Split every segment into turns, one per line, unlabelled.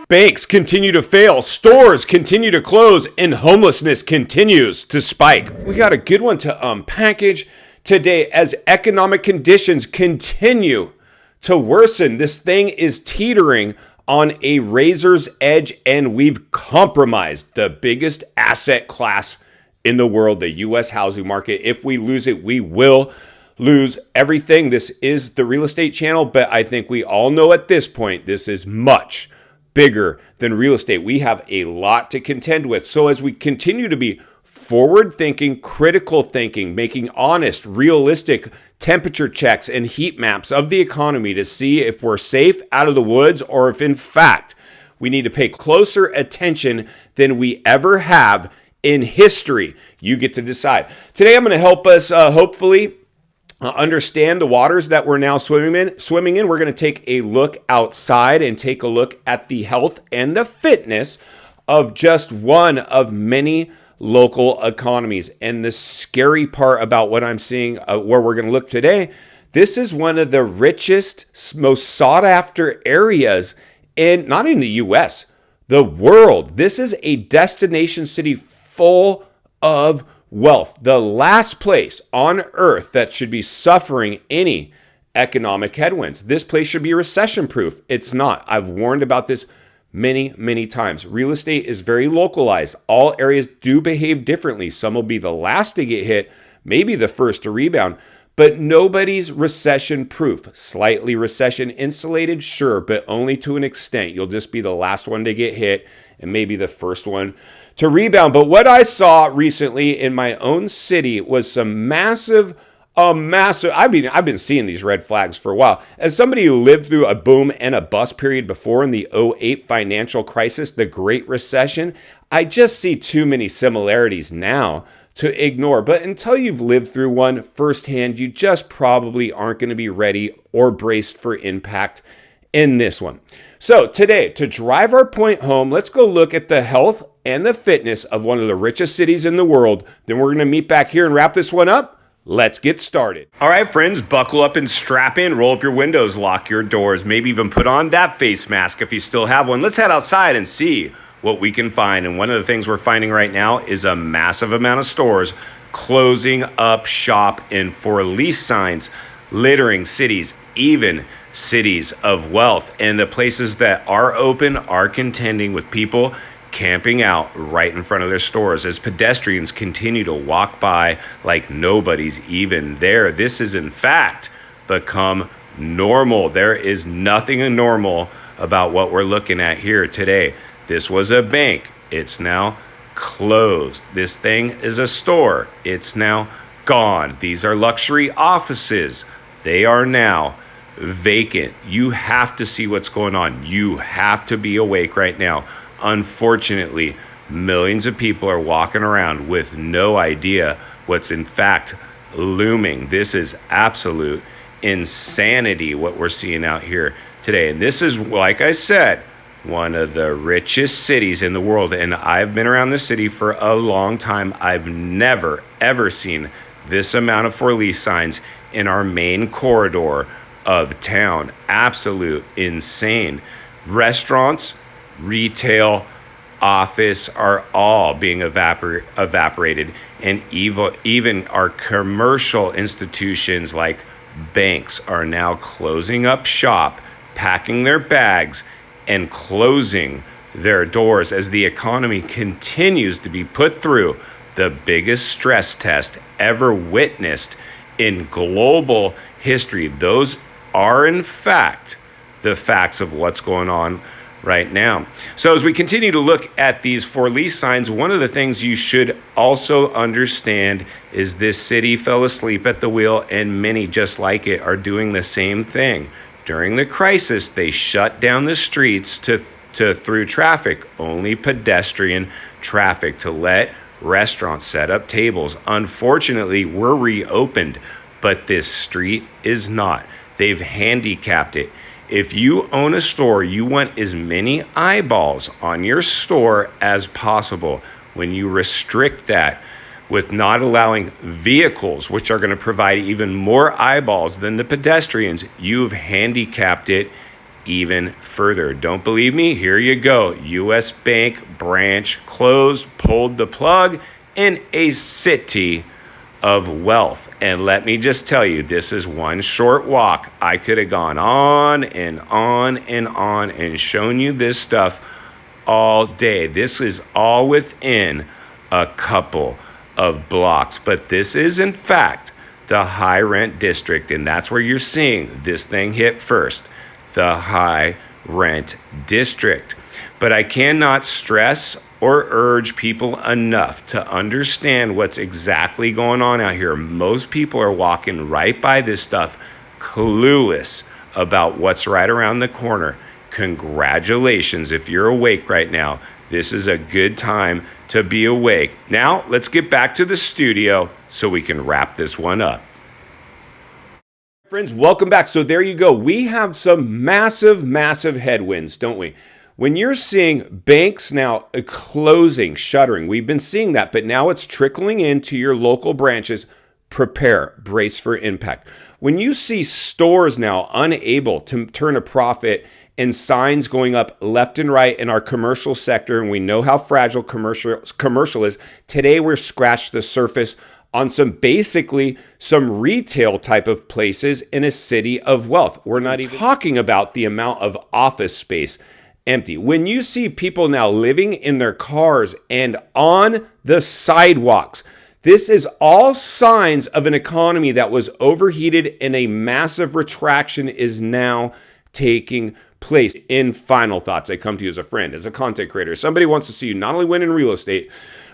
Banks continue to fail, stores continue to close, and homelessness continues to spike. We got a good one to unpackage today as economic conditions continue to worsen. This thing is teetering on a razor's edge, and we've compromised the biggest asset class in the world, the U.S. housing market. If we lose it, we will lose everything. This is the real estate channel, but I think we all know at this point, this is much bigger than real estate. We have a lot to contend with. So as we continue to be forward thinking, critical thinking, making honest, realistic temperature checks and heat maps of the economy to see if we're safe out of the woods or if in fact we need to pay closer attention than we ever have in history. You get to decide. Today I'm going to help us hopefully understand the waters that we're now swimming in. We're going to take a look outside and take a look at the health and the fitness of just one of many local economies. And the scary part about what I'm seeing, where we're going to look today, this is one of the richest, most sought after areas in, not in the US, the world. This is a destination city full of wealth. The last place on earth that should be suffering any economic headwinds. This place should be recession proof. It's not. I've warned about this many times. Real estate is very localized. All areas do behave differently. Some will be the last to get hit, maybe the first to rebound, but nobody's recession proof. Slightly recession insulated, sure, but only to an extent. You'll just be the last one to get hit and maybe the first one to rebound. But what I saw recently in my own city was some massive, I've been seeing these red flags for a while. As somebody who lived through a boom and a bust period before in the '08 financial crisis, the Great Recession, I just see too many similarities now to ignore. But until you've lived through one firsthand, you just probably aren't going to be ready or braced for impact in this one. So today, to drive our point home, let's go look at the health and the fitness of one of the richest cities in the world. Then we're going to meet back here and wrap this one up. Let's get started. All right, friends, buckle up and strap in, roll up your windows, lock your doors, maybe even put on that face mask if you still have one. Let's head outside and see what we can find. And one of the things we're finding right now is a massive amount of stores closing up shop and for lease signs littering cities, even cities of wealth. And the places that are open are contending with people camping out right in front of their stores as pedestrians continue to walk by like nobody's even there. This is in fact become normal. There is nothing normal about what we're looking at here today. This was a bank. It's now closed. This thing is a store. It's now gone. These are luxury offices. They are now vacant. You have to see what's going on. You have to be awake right now. Unfortunately, millions of people are walking around with no idea what's in fact looming. This is absolute insanity what we're seeing out here today. And this is, like I said, one of the richest cities in the world. And I've been around this city for a long time. I've never, ever seen this amount of for lease signs in our main corridor of town. Absolute insane. Restaurants, retail, office are all being evaporated. And even our commercial institutions like banks are now closing up shop, packing their bags, and closing their doors as the economy continues to be put through the biggest stress test ever witnessed in global history. Those are, in fact, the facts of what's going on right now. So as we continue to look at these for lease signs, one of the things you should also understand is this city fell asleep at the wheel, and many just like it are doing the same thing. During the crisis, they shut down the streets to through traffic, only pedestrian traffic, to let restaurants set up tables. Unfortunately, we're reopened, but this street is not. They've handicapped it. If you own a store, you want as many eyeballs on your store as possible. When you restrict that with not allowing vehicles, which are going to provide even more eyeballs than the pedestrians, you've handicapped it even further. Don't believe me? Here you go. U.S. Bank branch closed, pulled the plug in a city of wealth. And let me just tell you, this is one short walk. I could have gone on and on and on and shown you this stuff all day. This is all within a couple of blocks, but this is in fact the high rent district, and that's where you're seeing this thing hit first, the high rent district. But I cannot stress or urge people enough to understand what's exactly going on out here. Most people are walking right by this stuff, clueless about what's right around the corner. Congratulations, if you're awake right now. This is a good time to be awake. Now, let's get back to the studio so we can wrap this one up. Friends, welcome back. So there you go. We have some massive headwinds, don't we? When you're seeing banks now closing, shuttering, we've been seeing that, but now it's trickling into your local branches. Prepare, brace for impact. When you see stores now unable to turn a profit and signs going up left and right in our commercial sector, and we know how fragile commercial is, today we're scratched the surface on some retail type of places in a city of wealth. We're not even talking about the amount of office space empty. When you see people now living in their cars and on the sidewalks, this is all signs of an economy that was overheated and a massive retraction is now taking place. In final thoughts, I come to you as a friend, as a content creator. Somebody wants to see you not only win in real estate,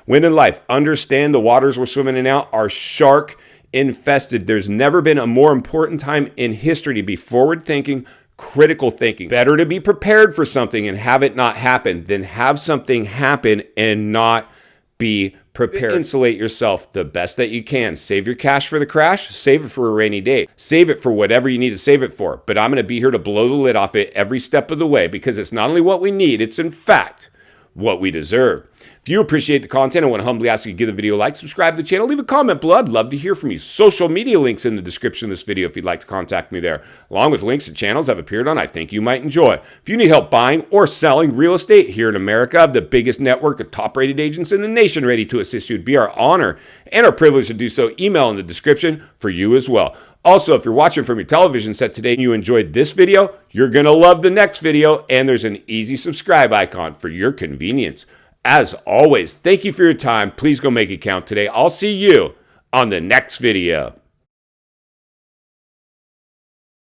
win in life. Understand the waters we're swimming in now are shark infested. There's never been a more important time in history to be forward thinking, critical thinking. Better to be prepared for something and have it not happen than have something happen and not be prepared. Insulate yourself the best that you can. Save your cash for the crash. Save it for a rainy day. Save it for whatever you need to save it for. But I'm going to be here to blow the lid off it every step of the way, because it's not only what we need, it's in fact what we deserve. If you appreciate the content, I want to humbly ask you to give the video a like, subscribe to the channel, leave a comment below. I'd love to hear from you. Social media links in the description of this video if you'd like to contact me there, along with links to channels I've appeared on I think you might enjoy. If you need help buying or selling real estate here in America, I have the biggest network of top-rated agents in the nation ready to assist you. It'd be our honor and our privilege to do so. Email in the description for you as well. Also, if you're watching from your television set today and you enjoyed this video, you're going to love the next video, and there's an easy subscribe icon for your convenience. As always, thank you for your time. Please go make it count today. I'll see you on the next video.